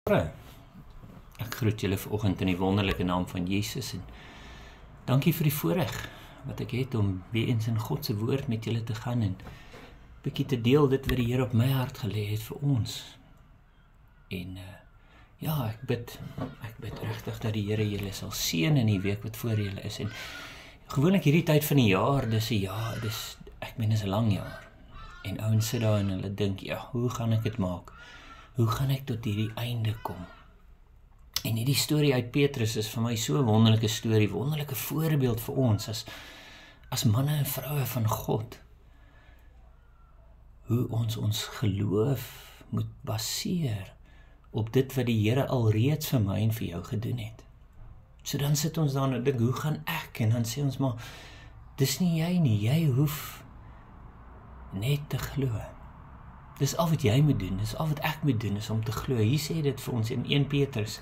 Ek groet julle vanoggend in die wonderlike naam van Jesus en dankie vir die voorreg wat ek het om weer eens in God se woord met julle te gaan en bietjie te deel dit wat die Here op my hart gelê het vir ons. En ja, ek bid regtig dat die Here julle sal seën in die week wat voor julle is. En gewoonlik hierdie tyd van die jaar, dis 'n lang jaar. En ouens sit daar en hulle dink, ja, hoe gaan ek dit maak? Hoe gaan ek tot hierdie einde kom? En hierdie storie uit Petrus is vir my so 'n wonderlike storie, wonderlike voorbeeld vir ons as manne en vroue van God. Hoe ons geloof moet baseer op dit wat die Here alreeds vir my en vir jou gedoen het. So dan sit ons daar en dink, hoe gaan ek? En dan sê ons maar, dis nie jy nie, jy hoef net te glo. Dis al wat jy moet doen, dis al wat ek moet doen, is om te glo. Hier sê dit vir ons in 1 Petrus.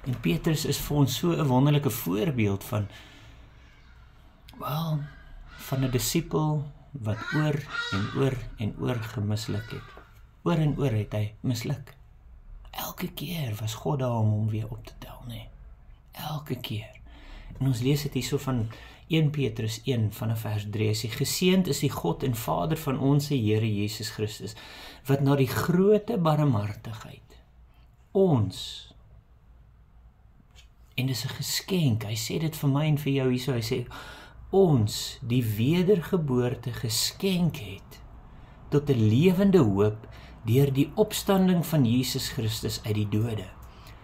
En Petrus is vir ons so 'n wonderlike voorbeeld van 'n disipel wat oor en oor gemisluk het. Oor en oor het hy misluk. Elke keer was God daar om hom weer op te tel, nee. Elke keer. En ons lees dit hierso van 1 Petrus 1 vanaf vers 3, hy sê, geseënd is die God en Vader van ons Here Jesus Christus, wat na die groote barmhartigheid ons, en dis 'n geskenk, hy sê dit vir my en vir jou hierso, hy sê, ons die wedergeboorte geskenk het, tot 'n lewende hoop, deur die opstanding van Jesus Christus uit die dode.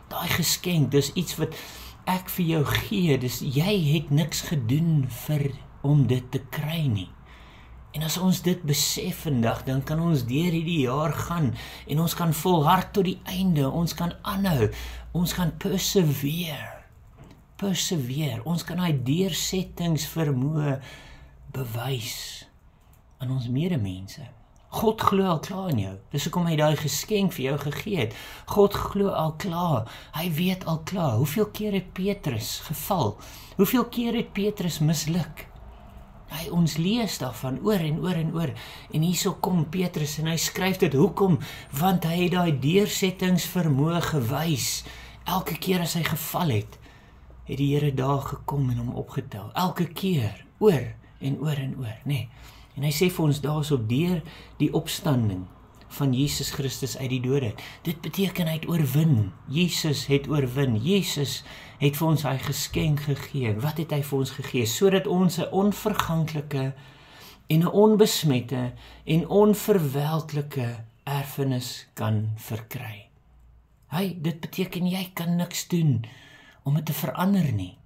Daai geskenk, dis iets wat ek vir jou gee, dis jy het niks gedoen om dit te kry nie. En as ons dit besef vandag, dan kan ons deur hierdie jaar gaan, en ons kan volhard tot die einde, ons kan aanhou, ons kan persevere, ons kan daai deursettingsvermoë bewys aan ons medemense. God glo al klaar in jou, dis hoekom hy daai geskenk vir jou gegee het. God glo al klaar, hy weet al klaar, hoeveel keer het Petrus geval, hoeveel keer het Petrus misluk. Ons lees daarvan oor en oor, en hierso kom Petrus en hy skryf dit, hoekom? Want hy het daai deursettingsvermoë gewys, elke keer as hy geval het die Here daar gekom en hom opgetel, elke keer, oor en oor, nee. En hy sê vir ons daarso, deur die opstanding van Jesus Christus uit die dode. Dit beteken hy het oorwin. Jesus het oorwin. Jesus het vir ons hy geskenk gegee. Wat het hy vir ons gegee? Sodat ons 'n onverganklike en 'n onbesmette en onverwelklike erfenis kan verkry. Dit beteken jy kan niks doen om dit te verander nie.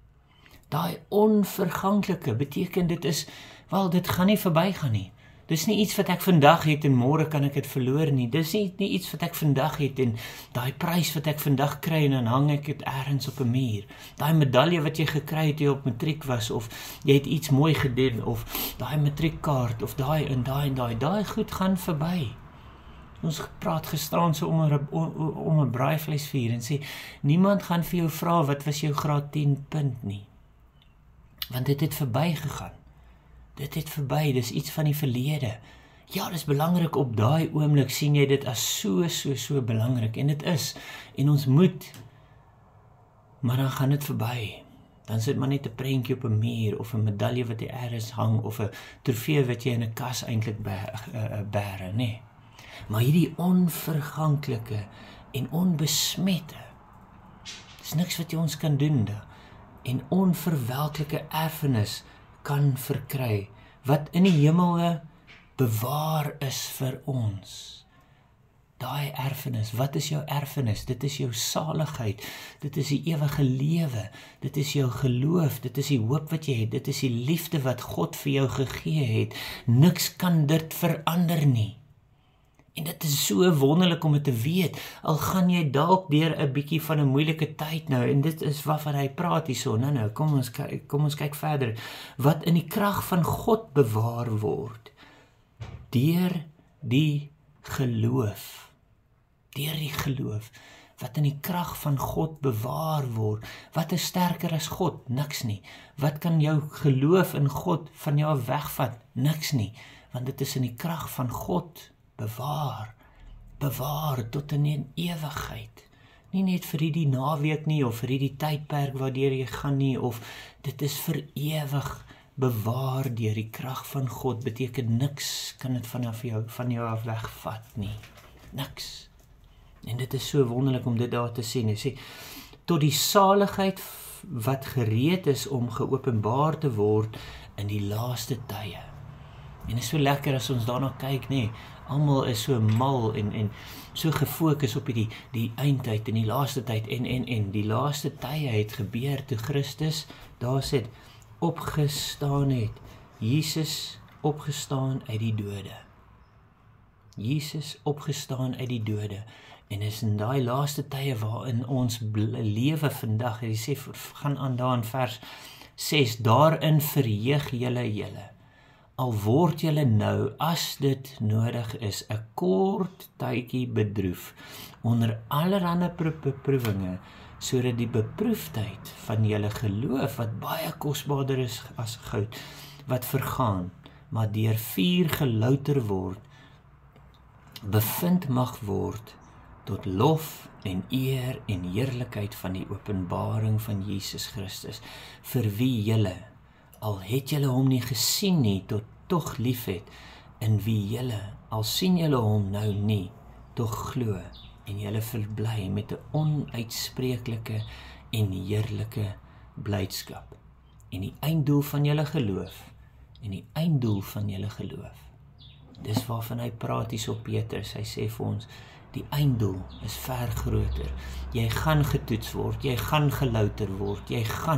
Daai onverganklike beteken dit gaan nie verbygaan nie. Dis nie iets wat ek vandag het en môre kan ek dit verloor nie. Dis nie iets wat ek vandag het en daai prys wat ek vandag kry en dan hang ek dit ergens op 'n muur. Daai medalje wat jy gekry het toe jy op matriek was, of jy het iets mooi gedoen, of daai matriekkaart, of daai goed gaan verby. Ons praat gisteraan so om 'n braaivleisvuur en sê, niemand gaan vir jou vra wat was jou graad 10 punt nie. Want dit het verby gegaan. Dit het verby, dis iets van die verlede. Ja, dis belangrik op daai oomblik, sien jy dit as so belangrik, en dit is, en ons moet, maar dan gaan dit verby. Dan sit maar net 'n prentjie op 'n muur, of 'n medalje wat jy ergens hang, of 'n trofee wat jy in 'n kas eintlik bære, nee. Maar hierdie onverganklike en onbesmette, dis niks wat jy ons kan doen, en onverwelklike erfenis kan verkry, wat in die hemel bewaar is vir ons. Daai erfenis, wat is jou erfenis? Dit is jou saligheid, dit is die ewige lewe, dit is jou geloof, dit is die hoop wat jy het, dit is die liefde wat God vir jou gegee het. Niks kan dit verander nie. En dit is so wonderlik om dit te weet, al gaan jy dalk deur 'n bietjie van 'n moeilike tyd nou, en dit is waarvan hy praat hierso. Nou, kom ons kyk verder. Wat in die krag van God bewaar word, deur die geloof. Deur die geloof, wat in die krag van God bewaar word. Wat is sterker as God? Niks nie. Wat kan jou geloof in God van jou wegvat? Niks nie, want dit is in die krag van God bewaar tot in ewigheid, Nie net vir hierdie naweek nie, of vir hierdie tydperk waardeur jy gaan nie, of dit is vir ewig bewaar deur die krag van God. Beteken niks kan dit van jou af wegvat nie. Niks. En dit is so wonderlik om dit daar te sien. Hy sê, tot die saligheid wat gereed is om geopenbaar te word in die laaste tye. En dit is so lekker as ons daarna kyk, nee. Almal is so mal en so gefokus op die eindtyd en die laaste tyd en die laaste tye het gebeur toe Christus daar sit opgestaan het. Jesus opgestaan uit die dode. Jesus opgestaan uit die dode. En is in daai laaste tye waarin ons lewe vandag, hy sê, gaan aan daar in vers 6, daarin verheug julle. Al word julle nou, as dit nodig is, 'n kort tydjie bedroef, onder allerhande beproewinge, sodat die beproefdheid van julle geloof, wat baie kosbaarder is as goud, wat vergaan, maar deur vuur gelouter word, bevind mag word, tot lof en eer en heerlikheid van die openbaring van Jesus Christus, vir wie julle, al het julle hom nie gesien nie, tot tog lief het, in wie julle, al sien julle hom nou nie, tog glo, en julle verbly met 'n onuitspreeklike en heerlike blydskap. En die einddoel van julle geloof, dis waarvan hy praat hier op Petrus, hy sê vir ons, die einddoel is ver groter. Jy gaan getoets word, jy gaan gelouter word,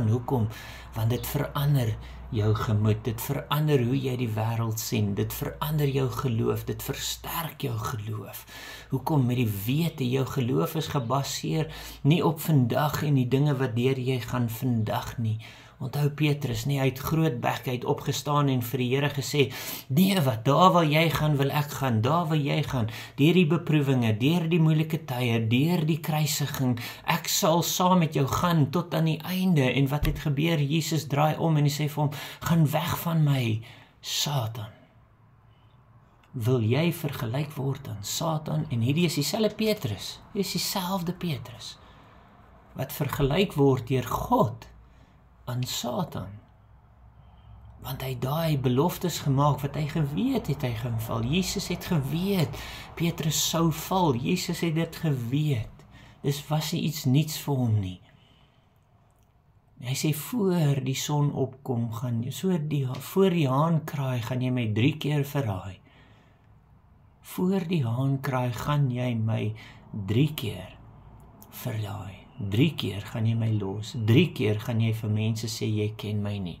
hoekom? Want dit verander jou gemoed, dit verander hoe jy die wêreld sien, dit verander jou geloof, dit versterk jou geloof. Hoekom? Met die wete, jou geloof is gebaseer nie op vandag en die dinge wat deur jy gaan vandag nie. Onthou Petrus, hy het groot bek, hy het opgestaan en vir die Here gesê, nee wat, daar waar jy gaan wil ek gaan, daar waar jy gaan, deur die beproewinge, deur die moeilike tye, deur die kruisiging, ek sal saam met jou gaan tot aan die einde. En wat het gebeur? Jesus draai om en hy sê vir hom, gaan weg van my, Satan. Wil jy vergelyk word aan Satan? En hierdie is dieselfde Petrus, wat vergelyk word deur God aan Satan. Want hy daai beloftes gemaak wat hy geweet het hy gaan val. Jesus het geweet Petrus sou val. Jesus het dit geweet. Dis was nie iets niets vir hom nie. Hy sê voor die son opkom gaan voor die haan kraai gaan jy my 3 keer verraai. Voor die haan kraai gaan jy my 3 keer verraai. 3 keer gaan jy my los, 3 keer gaan jy vir mense sê jy ken my nie.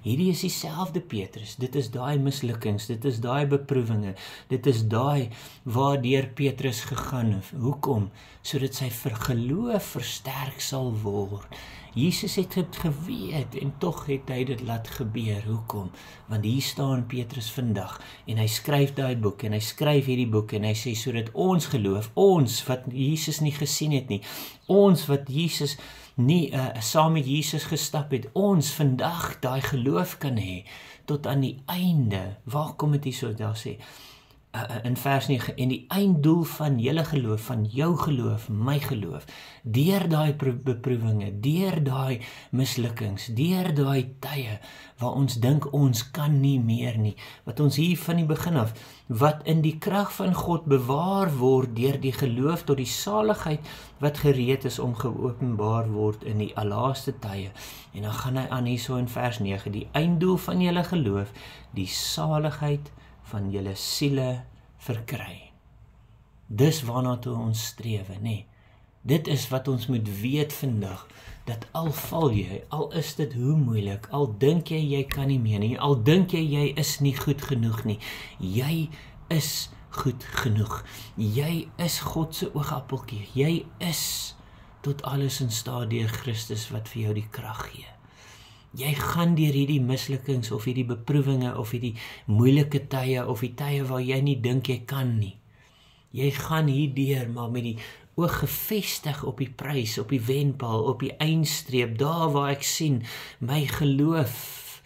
Hierdie is dieselfde Petrus, dit is daai mislukkings, dit is daai beproewinge, dit is daai waardeur Petrus gegaan het. Hoekom? Sodat sy geloof versterk sal word. Jesus het dit geweet en tog het hy dit laat gebeur. Hoekom? Want hier staan Petrus vandag en hy skryf daai boek en hy skryf hierdie boek en hy sê sodat ons geloof, ons wat Jesus nie gesien het nie, ons wat Jesus nie saam met Jesus gestap het, ons vandag daai geloof kan hê tot aan die einde. Waar kom dit hier so daar sê? In vers 9, en die einddoel van julle geloof, van jou geloof, my geloof, deur daai beproewinge, deur daai mislukkings, deur daai tye, waar ons dink ons kan nie meer nie, wat ons hier van die begin af, wat in die krag van God bewaar word deur die geloof tot die saligheid wat gereed is om geopenbaar word in die laaste tye. En dan gaan hy aan hierso in vers 9, die einddoel van julle geloof, die saligheid van julle siele verkry. Dis waarna toe ons strewe, nee. Dit is wat ons moet weet vandag, dat al val jy, al is dit hoe moeilik, al dink jy kan nie meer nie, al dink jy is nie goed genoeg nie, jy is goed genoeg. Jy is God se oogappeltjie, jy is tot alles in staat deur Christus wat vir jou die krag gee. Jy gaan deur hierdie mislukkings of hierdie beproewinge of hierdie moeilike tye of die tye waar jy nie dink jy kan nie. Jy gaan hierdeur maar met die oog gefestig op die prys, op die wenpaal, op die eindstreep, daar waar ek sien my geloof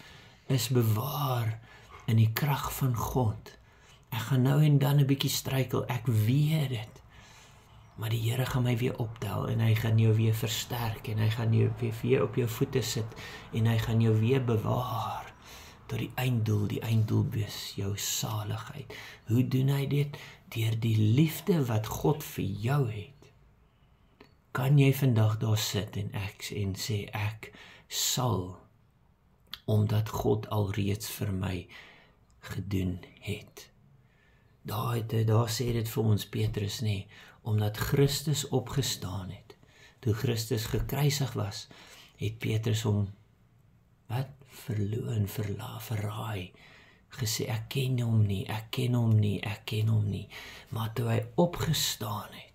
is bewaar in die krag van God. Ek gaan nou en dan 'n bietjie struikel, ek weet dit. maar die Here gaan my weer optel en hy gaan jou weer versterk en hy gaan jou weer op jou voete sit en hy gaan jou weer bewaar tot die einddoel. Die einddoel wees jou saligheid. Hoe doen hy dit? Deur die liefde wat God vir jou het. Kan jy vandag daar sit en sê ek sal, omdat God alreeds vir my gedoen het. Daar sê dit vir ons Petrus, nee, omdat Christus opgestaan het. Toe Christus gekruisig was, het Petrus hom verloon, verraai, gesê ek ken hom nie, maar toe hy opgestaan het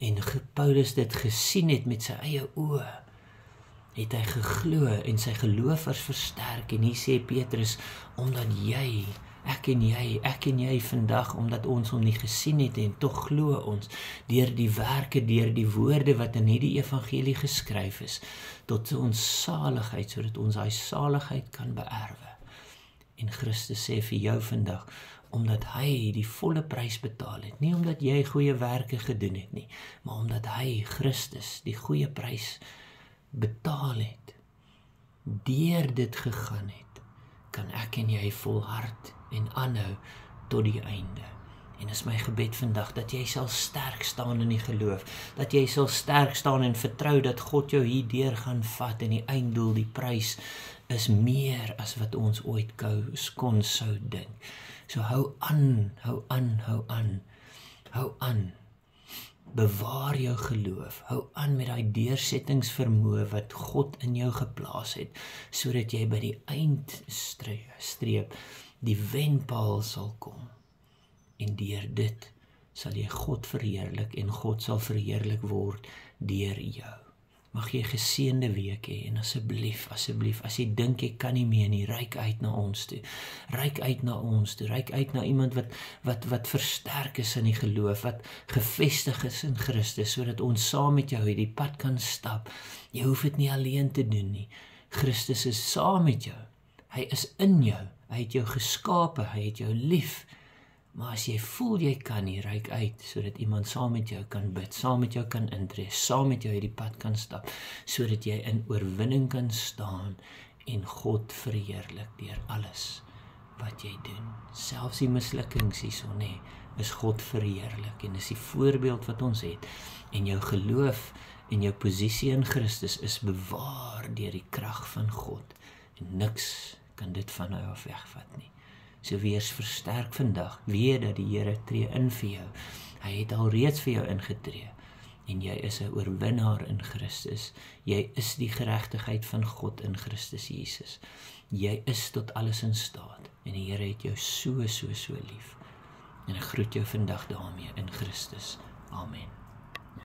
en Paulus dit gesien het met sy eie oë, het hy geglo en sy geloof was versterk en hier sê Petrus, omdat ek en jy vandag, omdat ons hom nie gesien het en tog glo ons, deur die werke, deur die woorde wat in hierdie evangelie geskryf is, tot ons saligheid, sodat ons daai saligheid kan beerwe. En Christus sê vir jou vandag, omdat hy die volle prys betaal het, nie omdat jy goeie werke gedoen het nie, maar omdat hy, Christus, die goeie prys betaal het, deur dit gegaan het, kan ek en jy volhard en aanhou tot die einde. En is my gebed vandag, dat jy sal sterk staan in die geloof, dat jy sal sterk staan en vertrou dat God jou hierdeur gaan vat en die einddoel, die prys, is meer as wat ons ooit kon sou dink. So hou aan. Bewaar jou geloof, hou aan met daai deursettingsvermoë wat God in jou geplaas het, sodat jy by die eindstreep die wenpaal sal kom. En deur dit sal jy God verheerlik en God sal verheerlik word deur jou. Mag jy 'n geseënde week hê en asseblief, as jy dink jy kan nie meer nie, reik uit na ons toe. Reik uit na iemand wat versterk is in die geloof, wat gevestig is in Christus, sodat ons saam met jou hierdie pad kan stap. Jy hoef dit nie alleen te doen nie. Christus is saam met jou. Hy is in jou. Hy het jou geskape, hy het jou lief. Maar as jy voel jy kan nie, reik uit, sodat iemand saam met jou kan bid, saam met jou kan intree, saam met jou hierdie pad kan stap, sodat jy in oorwinning kan staan en God verheerlik deur alles wat jy doen. Selfs die mislukkings hierso, nee, is God verheerlik en is die voorbeeld wat ons het. En jou geloof en jou posisie in Christus is bewaar deur die krag van God. En niks kan dit van jou af wegvat nie. So wees versterk vandag, weet dat die Here tree in vir jou. Hy het alreeds vir jou ingetree. En jy is 'n oorwinnaar in Christus. Jy is die geregtigheid van God in Christus Jesus. Jy is tot alles in staat. En die Here het jou so lief. En ek groet jou vandag daarmee in Christus. Amen.